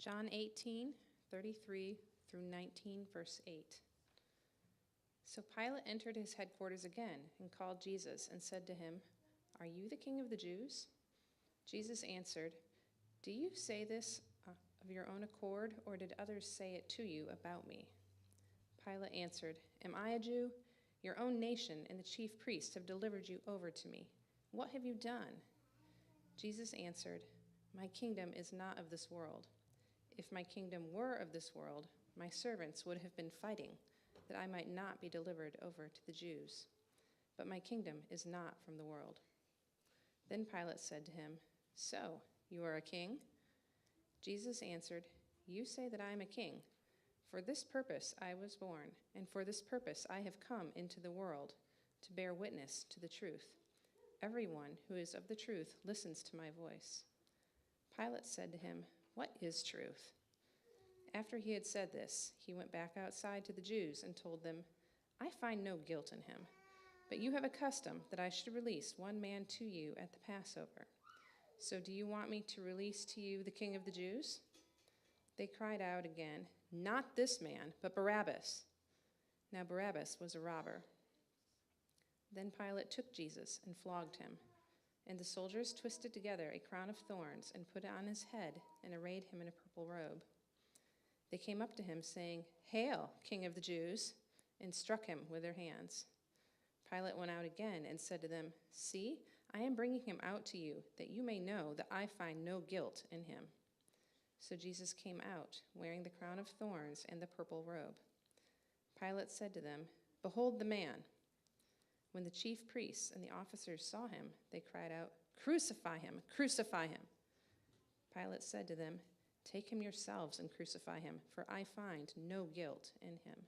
John 18:33 through 19, verse 8. So Pilate entered his headquarters again and called Jesus and said to him, "Are you the king of the Jews?" Jesus answered, "Do you say this of your own accord, or did others say it to you about me?" Pilate answered, "Am I a Jew? Your own nation and the chief priests have delivered you over to me. What have you done?" Jesus answered, "My kingdom is not of this world. If my kingdom were of this world, my servants would have been fighting, that I might not be delivered over to the Jews. But my kingdom is not from the world." Then Pilate said to him, "So, you are a king?" Jesus answered, "You say that I am a king. For this purpose I was born, and for this purpose I have come into the world, to bear witness to the truth. Everyone who is of the truth listens to my voice." Pilate said to him, "What is truth?" After he had said this, he went back outside to the Jews and told them, "I find no guilt in him, but you have a custom that I should release one man to you at the Passover. So do you want me to release to you the king of the Jews?" They cried out again, "Not this man, but Barabbas." Now Barabbas was a robber. Then Pilate took Jesus and flogged him. And the soldiers twisted together a crown of thorns and put it on his head and arrayed him in a purple robe. They came up to him, saying, "Hail, King of the Jews!" and struck him with their hands. Pilate went out again and said to them, "See, I am bringing him out to you, that you may know that I find no guilt in him." So Jesus came out, wearing the crown of thorns and the purple robe. Pilate said to them, "Behold the man." When the chief priests and the officers saw him, they cried out, "Crucify him! Crucify him!" Pilate said to them, "Take him yourselves and crucify him, for I find no guilt in him."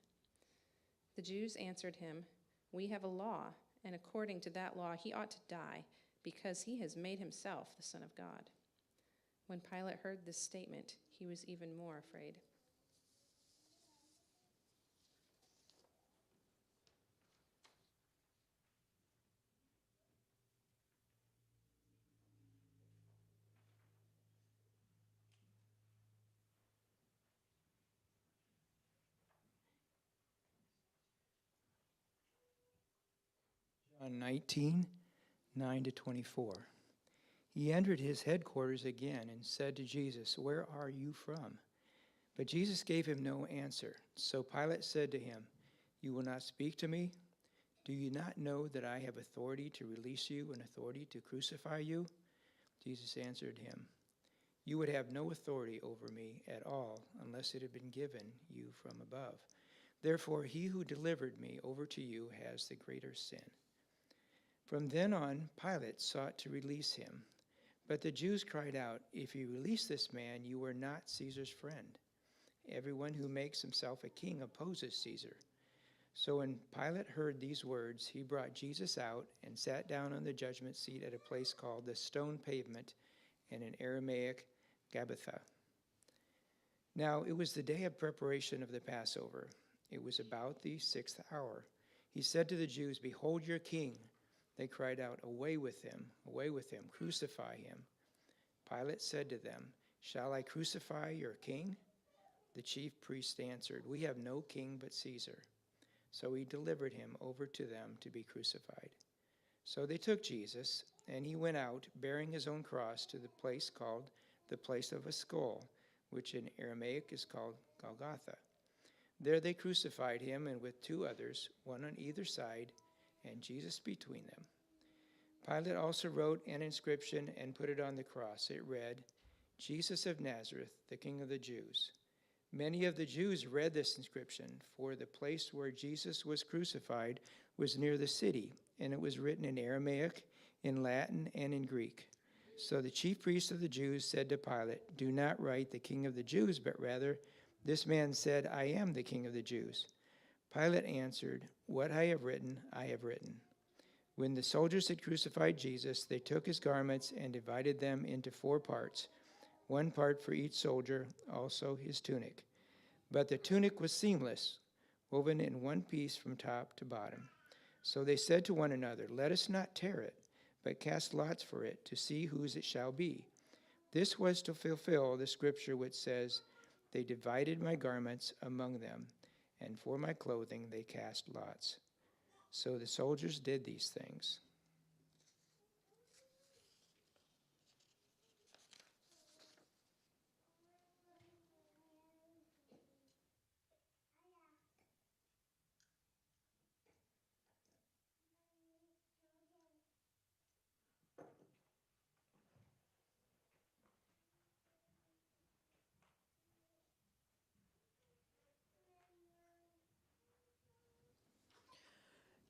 The Jews answered him, "We have a law, and according to that law he ought to die, because he has made himself the Son of God." When Pilate heard this statement, he was even more afraid. John 19, 9-24. He entered his headquarters again and said to Jesus, "Where are you from?" But Jesus gave him no answer. So Pilate said to him, "You will not speak to me? Do you not know that I have authority to release you and authority to crucify you?" Jesus answered him, "You would have no authority over me at all unless it had been given you from above. Therefore, he who delivered me over to you has the greater sin." From then on, Pilate sought to release him. But the Jews cried out, "If you release this man, you are not Caesar's friend. Everyone who makes himself a king opposes Caesar." So when Pilate heard these words, he brought Jesus out and sat down on the judgment seat at a place called the Stone Pavement, and in Aramaic, Gabbatha. Now it was the day of preparation of the Passover. It was about the 6th hour. He said to the Jews, "Behold your king." They cried out, away with him, crucify him." Pilate said to them, "Shall I crucify your king?" The chief priests answered, "We have no king but Caesar." So he delivered him over to them to be crucified. So they took Jesus, and he went out, bearing his own cross, to the place called the place of a skull, which in Aramaic is called Golgotha. There they crucified him, and with two others, one on either side, and Jesus between them. Pilate also wrote an inscription and put it on the cross. It read, "Jesus of Nazareth, the King of the Jews." Many of the Jews read this inscription, for the place where Jesus was crucified was near the city, and it was written in Aramaic, in Latin, and in Greek. So the chief priests of the Jews said to Pilate, "Do not write the King of the Jews, but rather, this man said, 'I am the King of the Jews.'" Pilate answered, "What I have written, I have written." When the soldiers had crucified Jesus, they took his garments and divided them into 4 parts, one part for each soldier, also his tunic. But the tunic was seamless, woven in one piece from top to bottom. So they said to one another, "Let us not tear it, but cast lots for it to see whose it shall be." This was to fulfill the scripture which says, "They divided my garments among them, and for my clothing they cast lots." So the soldiers did these things.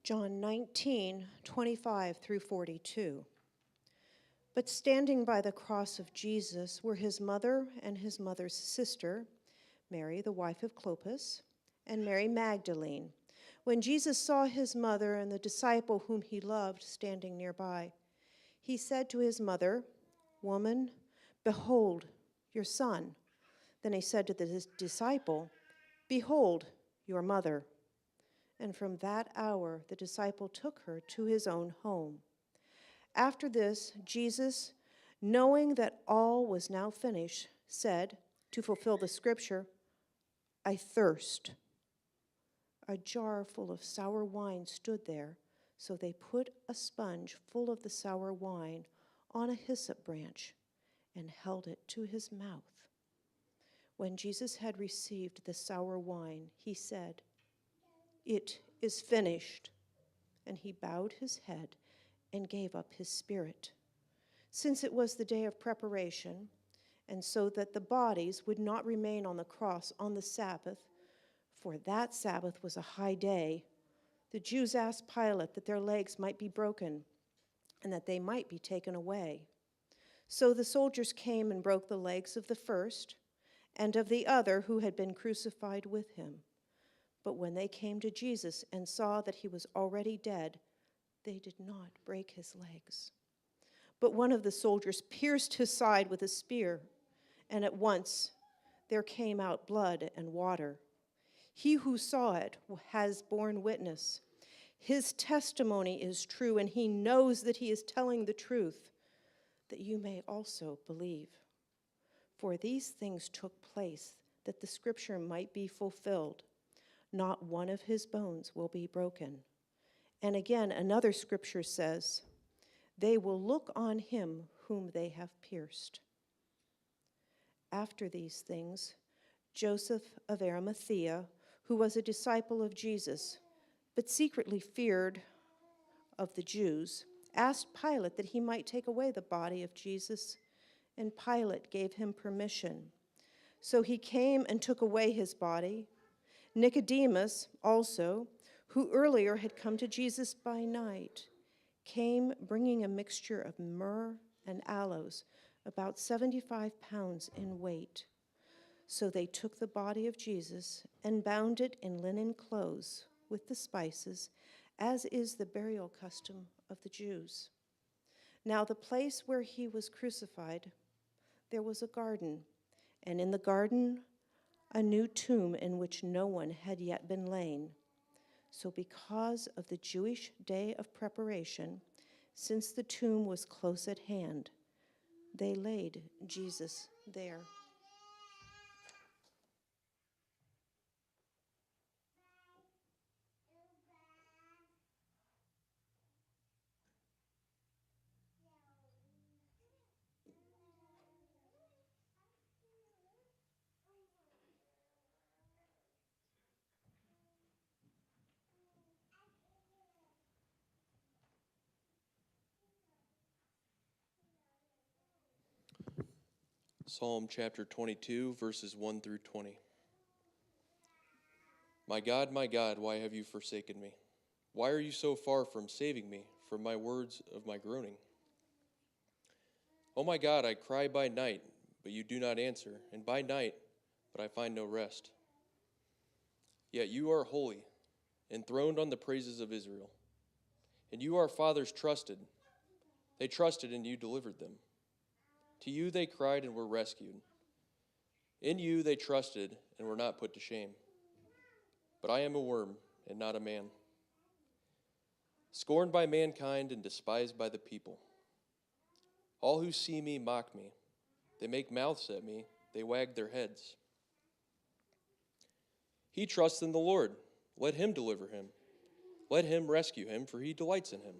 John 19:25 through 42. But standing by the cross of Jesus were his mother and his mother's sister, Mary, the wife of Clopas, and Mary Magdalene. When Jesus saw his mother and the disciple whom he loved standing nearby, he said to his mother, "Woman, behold your son." Then he said to the disciple, "Behold your mother." And from that hour the disciple took her to his own home. After this, Jesus, knowing that all was now finished, said, to fulfill the scripture, "I thirst." A jar full of sour wine stood there, so they put a sponge full of the sour wine on a hyssop branch and held it to his mouth. When Jesus had received the sour wine, he said, "It is finished." And he bowed his head and gave up his spirit. Since it was the day of preparation, and so that the bodies would not remain on the cross on the Sabbath, for that Sabbath was a high day, the Jews asked Pilate that their legs might be broken and that they might be taken away. So the soldiers came and broke the legs of the first and of the other who had been crucified with him. But when they came to Jesus and saw that he was already dead, they did not break his legs. But one of the soldiers pierced his side with a spear, and at once there came out blood and water. He who saw it has borne witness. His testimony is true, and he knows that he is telling the truth, that you may also believe. For these things took place that the scripture might be fulfilled. Not one of his bones will be broken. And again, another scripture says, "They will look on him whom they have pierced." After these things, Joseph of Arimathea, who was a disciple of Jesus, but secretly feared of the Jews, asked Pilate that he might take away the body of Jesus, and Pilate gave him permission. So he came and took away his body. Nicodemus also, who earlier had come to Jesus by night, came bringing a mixture of myrrh and aloes, about 75 pounds in weight. So they took the body of Jesus and bound it in linen clothes with the spices, as is the burial custom of the Jews. Now the place where he was crucified, there was a garden, and in the garden a new tomb in which no one had yet been lain. So because of the Jewish day of preparation, since the tomb was close at hand, they laid Jesus there. Psalm chapter 22, verses 1 through 20. My God, why have you forsaken me? Why are you so far from saving me from my words of my groaning? Oh my God, I cry by night, but you do not answer, and by night, but I find no rest. Yet you are holy, enthroned on the praises of Israel. And you our fathers trusted. They trusted and you delivered them. To you they cried and were rescued. In you they trusted and were not put to shame. But I am a worm and not a man, scorned by mankind and despised by the people. All who see me mock me. They make mouths at me. They wag their heads. He trusts in the Lord. Let him deliver him. Let him rescue him, for he delights in him.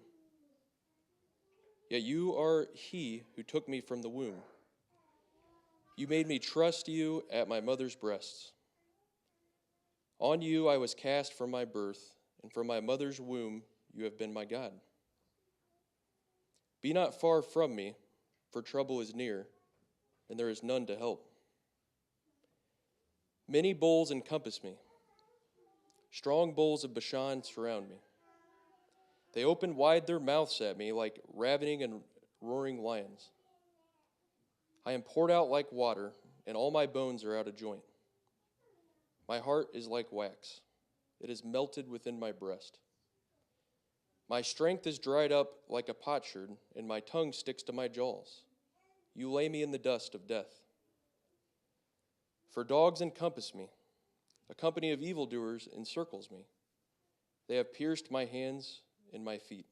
Yet you are he who took me from the womb. You made me trust you at my mother's breasts. On you I was cast from my birth, and from my mother's womb you have been my God. Be not far from me, for trouble is near, and there is none to help. Many bulls encompass me. Strong bulls of Bashan surround me. They open wide their mouths at me like ravening and roaring lions. I am poured out like water, and all my bones are out of joint. My heart is like wax. It is melted within my breast. My strength is dried up like a potsherd, and my tongue sticks to my jaws. You lay me in the dust of death. For dogs encompass me. A company of evildoers encircles me. They have pierced my hands and my feet.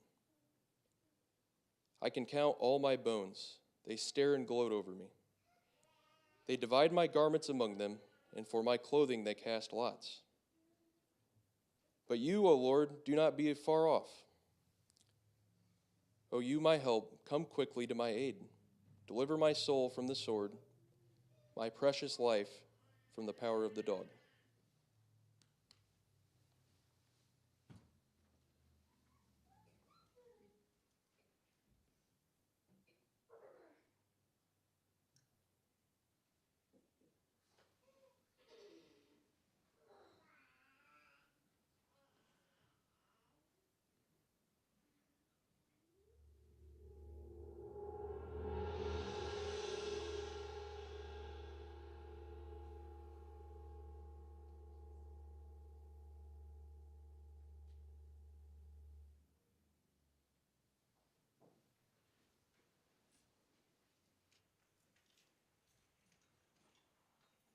I can count all my bones. They stare and gloat over me. They divide my garments among them, and for my clothing they cast lots. But you, O Lord, do not be far off. O you, my help, come quickly to my aid. Deliver my soul from the sword, my precious life from the power of the dog.